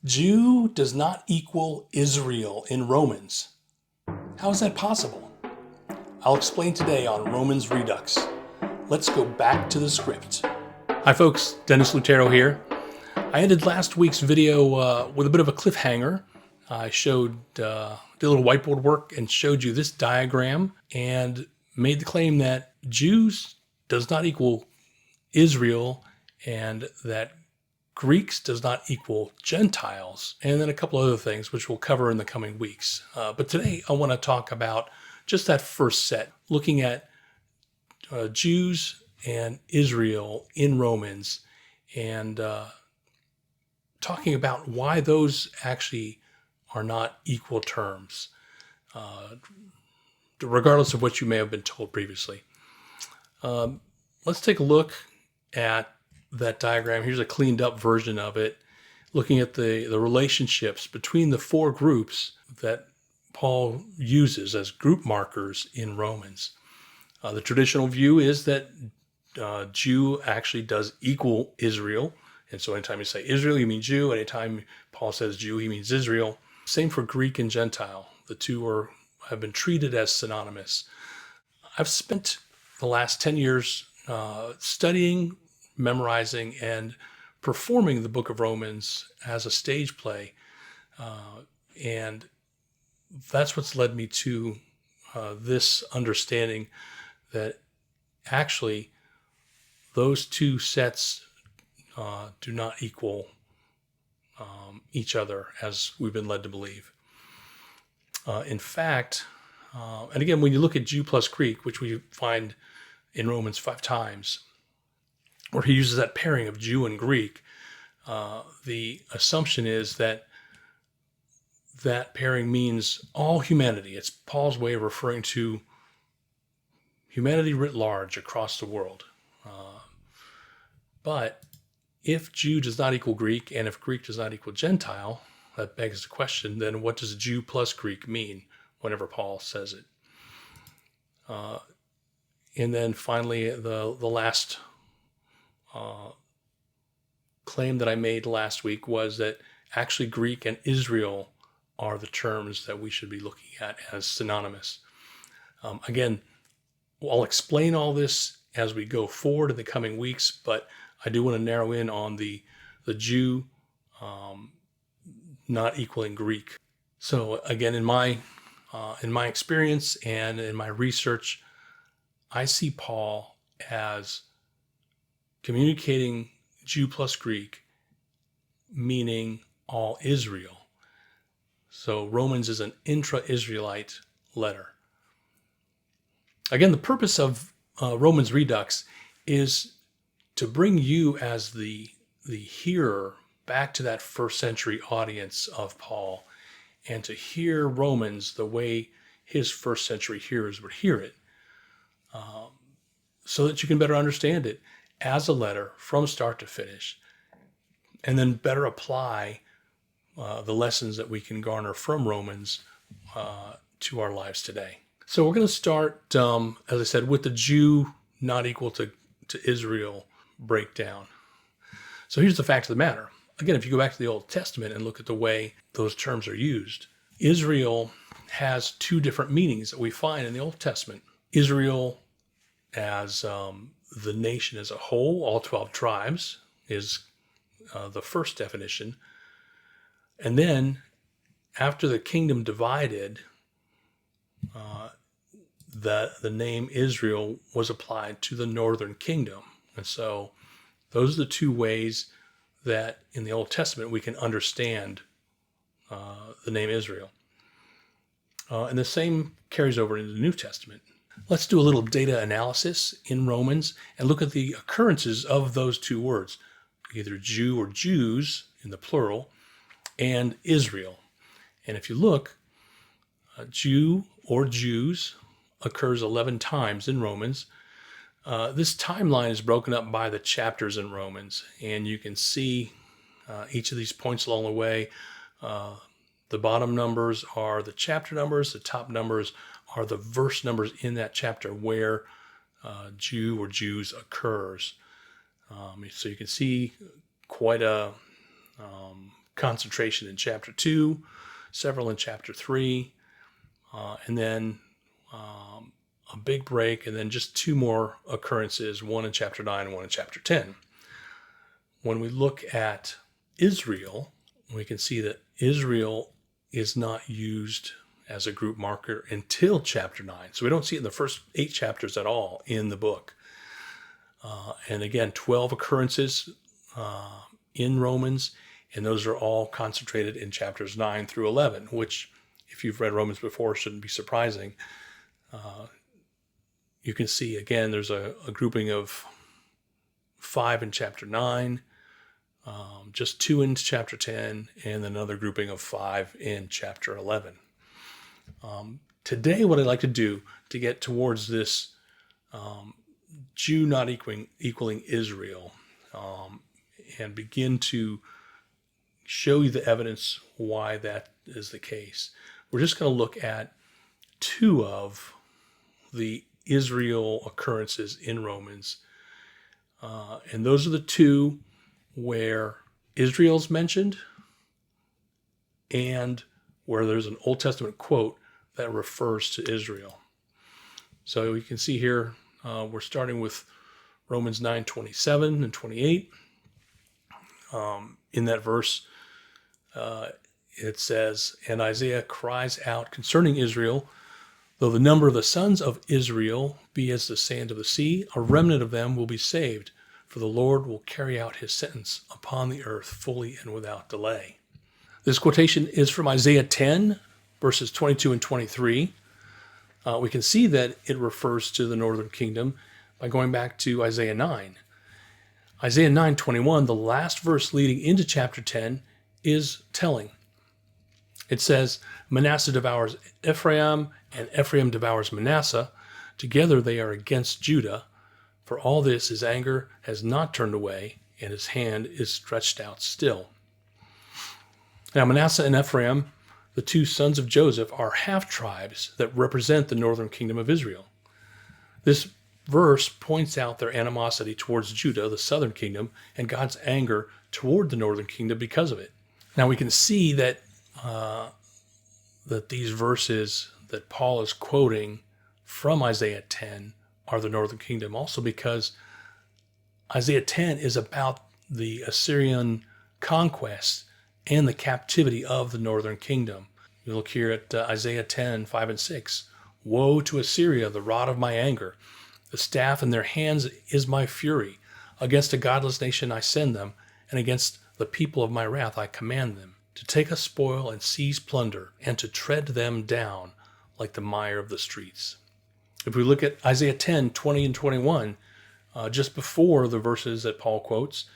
Jew does not equal Israel in Romans. How is that possible? I'll explain today on Romans Redux. Let's go back to the script. Hi folks, Dennis Lutero here. I ended last week's video with a bit of a cliffhanger. I did a little whiteboard work and showed you this diagram and made the claim that Jews does not equal Israel and that Greeks does not equal Gentiles, and then a couple other things which we'll cover in the coming weeks. But today I want to talk about just that first set, looking at Jews and Israel in Romans and talking about why those actually are not equal terms, regardless of what you may have been told previously. Let's take a look at that diagram. Here's a cleaned up version of it, looking at the relationships between the four groups that Paul uses as group markers in Romans. The traditional view is that Jew actually does equal Israel. And so anytime you say Israel, you mean Jew. Anytime Paul says Jew, he means Israel. Same for Greek and Gentile. The two have been treated as synonymous. I've spent the last 10 years studying, memorizing, and performing the book of Romans as a stage play. And that's what's led me to this understanding that actually those two sets do not equal each other as we've been led to believe. In fact, and again, when you look at Jew plus Greek, which we find in Romans 5 times, where he uses that pairing of Jew and Greek, the assumption is that that pairing means all humanity. It's Paul's way of referring to humanity writ large across the world. But if Jew does not equal Greek, and if Greek does not equal Gentile, that begs the question, then what does Jew plus Greek mean whenever Paul says it? And then finally, the last claim that I made last week was that actually Greek and Israel are the terms that we should be looking at as synonymous. Again, I'll explain all this as we go forward in the coming weeks, but I do want to narrow in on the Jew not equaling Greek. So again, in my experience and in my research, I see Paul as communicating Jew plus Greek, meaning all Israel. So Romans is an intra-Israelite letter. Again, the purpose of Romans Redux is to bring you as the hearer back to that first century audience of Paul and to hear Romans the way his first century hearers would hear it, so that you can better understand it as a letter from start to finish, and then better apply the lessons that we can garner from Romans to our lives today. So we're going to start, as I said, with the Jew not equal to Israel breakdown. So here's the fact of the matter. Again, if you go back to the Old Testament and look at the way those terms are used, Israel has two different meanings that we find in the Old Testament. Israel as the nation as a whole, all 12 tribes, is the first definition. And then after the kingdom divided, the name Israel was applied to the northern kingdom. And so those are the two ways that in the Old Testament we can understand the name Israel. And the same carries over into the New Testament. Let's do a little data analysis in Romans and look at the occurrences of those two words, either Jew or Jews in the plural, and Israel. And if you look, Jew or Jews occurs 11 times in Romans. This timeline is broken up by the chapters in Romans, and you can see each of these points along the way. The bottom numbers are the chapter numbers. The top numbers are the verse numbers in that chapter where Jew or Jews occurs. So you can see quite a concentration in chapter 2, several in chapter 3, and then a big break, and then just 2 more occurrences, one in chapter 9 and one in chapter 10. When we look at Israel, we can see that Israel is not used as a group marker until chapter 9. So we don't see it in the first 8 chapters at all in the book. And again, 12 occurrences in Romans, and those are all concentrated in chapters 9 through 11, which, if you've read Romans before, shouldn't be surprising. You can see, again, there's a grouping of 5 in chapter 9, just 2 in chapter 10, and another grouping of 5 in chapter 11. Today, what I'd like to do to get towards this Jew not equaling Israel, and begin to show you the evidence why that is the case. We're just going to look at 2 of the Israel occurrences in Romans. And those are the 2 where Israel's mentioned and where there's an Old Testament quote that refers to Israel. So you can see here, we're starting with Romans 9:27 and 28. In that verse, it says, "And Isaiah cries out concerning Israel, though the number of the sons of Israel be as the sand of the sea, a remnant of them will be saved, for the Lord will carry out his sentence upon the earth fully and without delay." This quotation is from Isaiah 10, verses 22 and 23. We can see that it refers to the northern kingdom by going back to Isaiah 9. Isaiah 9:21, the last verse leading into chapter 10, is telling. It says, "Manasseh devours Ephraim, and Ephraim devours Manasseh. Together they are against Judah. For all this his anger has not turned away, and his hand is stretched out still." Now Manasseh and Ephraim, the 2 sons of Joseph, are half-tribes that represent the northern kingdom of Israel. This verse points out their animosity towards Judah, the southern kingdom, and God's anger toward the northern kingdom because of it. Now we can see that that these verses that Paul is quoting from Isaiah 10 are the northern kingdom, also because Isaiah 10 is about the Assyrian conquest and the captivity of the northern kingdom. You look here at Isaiah 10, 5 and 6. "Woe to Assyria, the rod of my anger. The staff in their hands is my fury. Against a godless nation I send them, and against the people of my wrath I command them, to take a spoil and seize plunder, and to tread them down like the mire of the streets." If we look at Isaiah 10, 20 and 21, just before the verses that Paul quotes,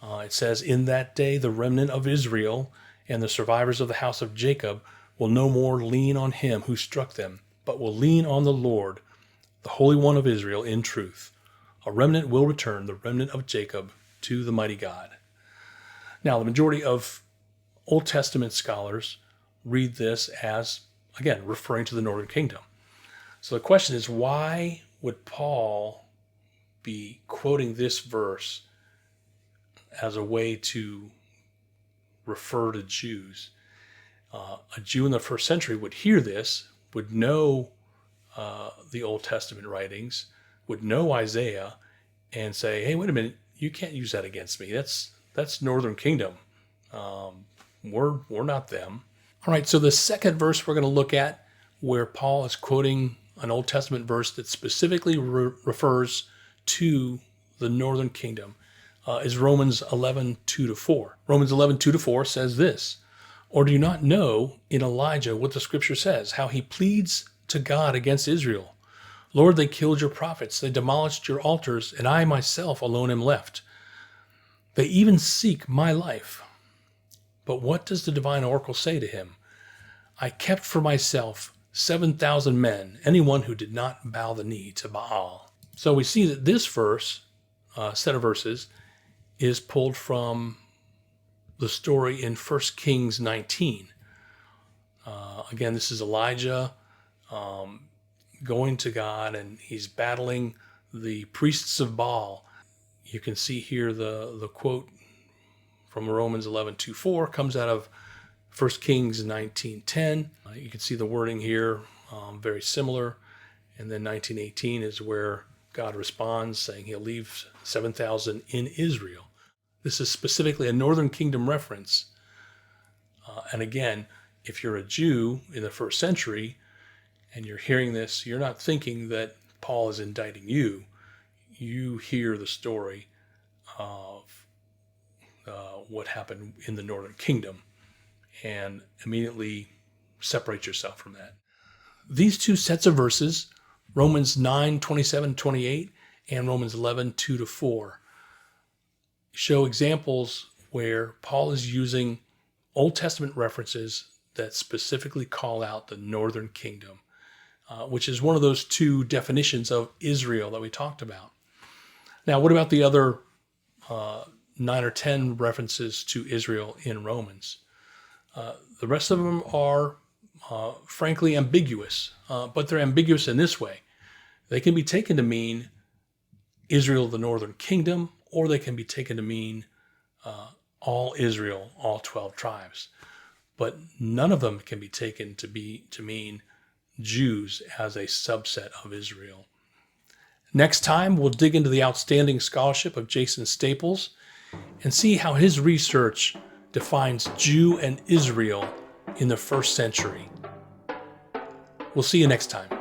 it says, "In that day the remnant of Israel and the survivors of the house of Jacob will no more lean on him who struck them, but will lean on the Lord, the Holy One of Israel, in truth. A remnant will return, the remnant of Jacob, to the mighty God." Now, the majority of Old Testament scholars read this as, again, referring to the northern kingdom. So the question is, why would Paul be quoting this verse as a way to refer to Jews? A Jew in the first century would hear this, would know the Old Testament writings, would know Isaiah, and say, "Hey, wait a minute, you can't use that against me. That's northern kingdom. We're not them." All right, so the second verse we're going to look at, where Paul is quoting an Old Testament verse that specifically refers to the northern kingdom, is Romans 11, 2-4. Romans 11, 2-4 says this, "Or do you not know in Elijah what the scripture says, how he pleads to God against Israel? Lord, they killed your prophets, they demolished your altars, and I myself alone am left. They even seek my life." But what does the divine oracle say to him? "I kept for myself 7,000 men, anyone who did not bow the knee to Baal." So we see that this verse, set of verses, is pulled from the story in 1 Kings 19. Again, this is Elijah going to God, and he's battling the priests of Baal. You can see here the quote from Romans 11:2-4 comes out of 1 Kings 19:10. You can see the wording here, very similar. And then 19:18 is where God responds, saying he'll leave 7,000 in Israel. This is specifically a northern kingdom reference. And again, if you're a Jew in the first century and you're hearing this, you're not thinking that Paul is indicting you. You hear the story of what happened in the northern kingdom and immediately separate yourself from that. These two sets of verses, Romans 9:27-28 and Romans 11:2-4, show examples where Paul is using Old Testament references that specifically call out the northern kingdom, which is one of those two definitions of Israel that we talked about. Now, what about the other 9 or 10 references to Israel in Romans? The rest of them are frankly ambiguous, but they're ambiguous in this way. They can be taken to mean Israel, the northern kingdom, or they can be taken to mean all Israel, all 12 tribes. But none of them can be taken to mean Jews as a subset of Israel. Next time, we'll dig into the outstanding scholarship of Jason Staples and see how his research defines Jew and Israel in the first century. We'll see you next time.